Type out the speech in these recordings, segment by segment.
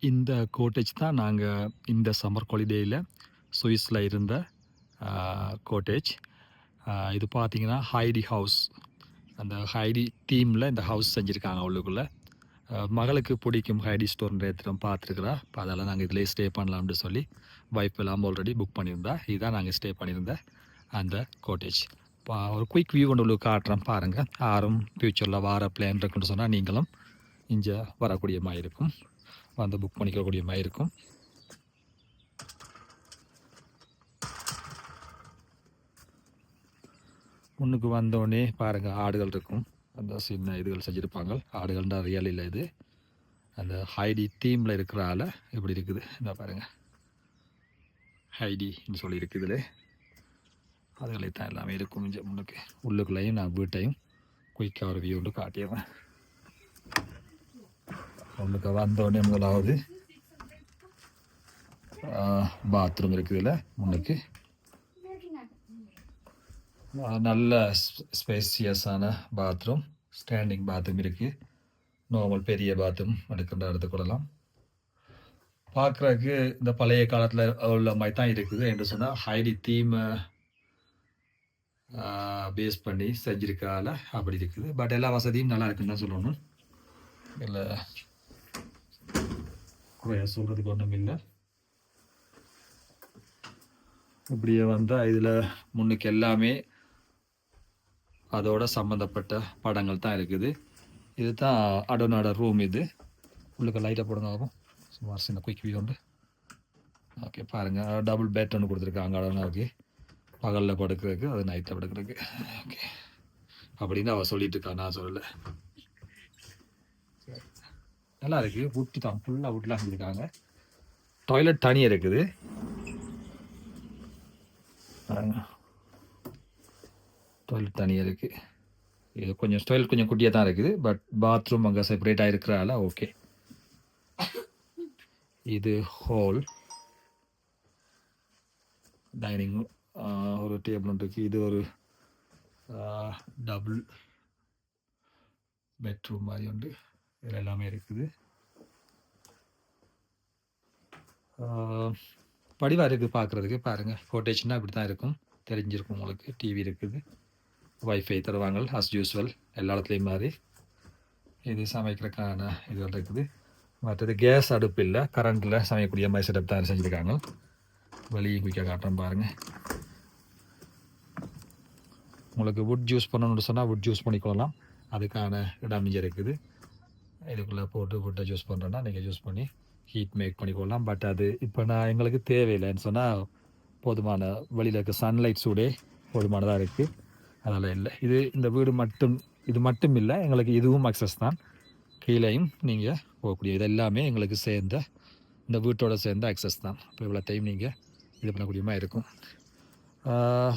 இந்த கோட்டேஜ் தான் நாங்கள் இந்த சம்மர் ஹாலிடேயில் சுவிஸில் இருந்த கோட்டேஜ். இது பார்த்தீங்கன்னா ஹைடி ஹவுஸ். அந்த ஹைடி தீமில் இந்த ஹவுஸ் செஞ்சுருக்காங்க உள்ளுக்குள்ளே. மகளுக்கு பிடிக்கும் ஹைடி ஸ்டோர்ன்ற இடத்துல பார்த்துருக்குறா. இப்போ அதெல்லாம் நாங்கள் இதிலே ஸ்டே பண்ணலாம்னு சொல்லி வைஃப் எல்லாம் ஆல்ரெடி புக் பண்ணியிருந்தா. இதுதான் நாங்கள் ஸ்டே பண்ணியிருந்த அந்த கோட்டேஜ். ஒரு குயிக் வியூ ஒன்று உங்களுக்கு காட்டுறேன் பாருங்கள். யாரும் ஃப்யூச்சரில் வார பிளான் இருக்குன்னு சொன்னால் நீங்களும் இங்கே வரக்கூடிய மாதிரி இருக்கும், வந்து புக் பண்ணிக்கக்கூடிய மாதிரி இருக்கும். முன்னுக்கு வந்தோடனே பாருங்கள் ஆடுகள் இருக்கும். அந்த சின்ன இதுகள் செஞ்சுருப்பாங்க. ஆடுகள்ன்ற ரியல் இல்லை, இது அந்த ஹைடி தீமில் இருக்கிற ஆளை எப்படி இருக்குது இந்த பாருங்கள். ஹைடின்னு சொல்லி இருக்குதுல அதுகளை தான் எல்லாமே இருக்கும். இங்கே முன்னுக்கு உள்ளுக்குள்ளேயும் நான் வீட்டையும் குயிக்காக ஒரு வியூ காட்டிடுவேன். முன்னுக்கு வந்தோடனே முதலாவது பாத்ரூம் இருக்குதுல்ல முன்னுக்கு. நல்ல ஸ்பேசியஸான பாத்ரூம், ஸ்டாண்டிங் பாத்ரூம் இருக்குது. நார்மல் பெரிய பாத்ரூம் எடுக்கின்ற எடுத்துக்கொள்ளலாம். பார்க்குறதுக்கு இந்த பழைய காலத்தில் உள்ள மாதிரி தான் இருக்குது. என்று சொன்னால் ஹைடி தீமை பேஸ் பண்ணி செஞ்சுருக்கால அப்படி இருக்குது. பட் எல்லா வசதியும் நல்லா இருக்குன்னு தான் சொல்லணும். இல்லை குறைய சொல்கிறதுக்கு ஒன்றும் இல்லை. இப்படியே வந்தால் இதில் முன்னுக்கு எல்லாமே அதோட சம்மந்தப்பட்ட படங்கள் தான் இருக்குது. இது தான் அடோனோட ரூம். இது உள்ளுக்கு லைட்டாக போடுங்க ஆகும். சுமார் சின்ன குயிக் வியூ உண்டு. ஓகே பாருங்கள், டபுள் பெட் ஒன்று கொடுத்துருக்காங்க அடோனாவுக்கு. பகலில் படுக்கிறதுக்கு, அது நைட்டில் படுக்கிறதுக்கு. ஓகே அப்படின்னு அவள் சொல்லிட்டு இருக்கா, நான் சொல்லலை. நல்லா இருக்குது. வுட்டு தான் ஃபுல்லாக வுட்லாம் செஞ்சுருக்காங்க. டாய்லெட் தனியாக இருக்குது. டாய்லெட் தனியாக இருக்குது. இது கொஞ்சம் டாய்லெட் கொஞ்சம் குட்டியாக தான் இருக்குது. பட் பாத்ரூம் அங்கே செப்பரேட்டாக இருக்கிறால ஓகே. இது ஹால், டைனிங், ஒரு டேபிள் ஒன்று இருக்குது. இது ஒரு டபுள் பெட்ரூம் மாதிரி உண்டு. இதில் எல்லாமே இருக்குது. படிவாக இருக்குது பார்க்குறதுக்கு. பாருங்கள், கோட்டேஜ்னால் இப்படி தான் இருக்கும், தெரிஞ்சிருக்கும் உங்களுக்கு. டிவி இருக்குது, வைஃபை தருவாங்க அஸ் யூஸ்வல் எல்லா இடத்துலையும் மாதிரி. இது சமைக்கிறதுக்கான இதுகள் இருக்குது. மற்றது கேஸ் அடுப்பு இல்லை, கரண்டில் சமைக்கக்கூடிய மாதிரி செட்டப் தான் செஞ்சுருக்காங்க. வெளியே குயிக்காக காட்டுறோம் பாருங்கள். உங்களுக்கு வுட் ஜூஸ் பண்ணணும்னு சொன்னால் வுட் ஜூஸ் பண்ணிக்கொள்ளலாம். அதுக்கான இடம் இங்கே இருக்குது. இதுக்குள்ளே போட்டு வுட்டை ஜூஸ் பண்ணுறேன்னா நீங்கள் ஜூஸ் பண்ணி ஹீட் மேக் பண்ணிக்கொள்ளலாம். பட் அது இப்போ நான் எங்களுக்கு தேவையில்லைன்னு சொன்னால் போதுமான வெளியில் இருக்க சன்லைட் சூடே போதுமானதாக இருக்குது. அதனால் இல்லை. இந்த வீடு மட்டும், இது மட்டும் இல்லை, எங்களுக்கு இதுவும் அக்சஸ் தான். கீழேயும் நீங்கள் போகக்கூடிய இது எல்லாமே எங்களுக்கு சேர்ந்த, இந்த வீட்டோட சேர்ந்த அக்சஸ் தான். இப்போ இவ்வளோ டைம் நீங்கள் இது பண்ணக்கூடிய மாதிரி இருக்கும்.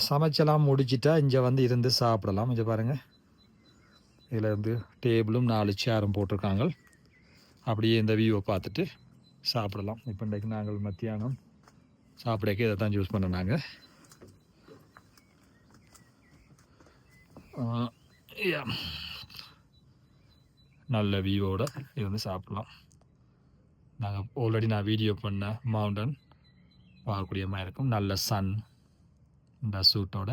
சமைச்செல்லாம் முடிச்சிட்டா இங்கே வந்து இருந்து சாப்பிடலாம். இங்கே பாருங்கள், இதில் வந்து டேபிளும் 4 சேரும் போட்டிருக்காங்க. அப்படியே இந்த வியூவை பார்த்துட்டு சாப்பிடலாம். இப்போ இன்றைக்கு நாங்கள் மத்தியானம் சாப்பிடக்கு இதை தான் யூஸ் பண்ணோம் நாங்கள். நல்ல வியூவோட இது வந்து சாப்பிடலாம். நாங்கள் ஆல்ரெடி நான் வீடியோ பண்ண மவுண்டன் பார்க்கக்கூடிய மாதிரி இருக்கும். நல்ல சன் இந்த சூட்டோட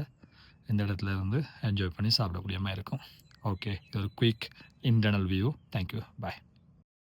இந்த இடத்துல இருந்து என்ஜாய் பண்ணி சாப்பிடக்கூடிய மாதிரி இருக்கும். ஓகே, இது ஒரு குயிக் இன்டர்னல் வியூ. தேங்க்யூ, பாய்.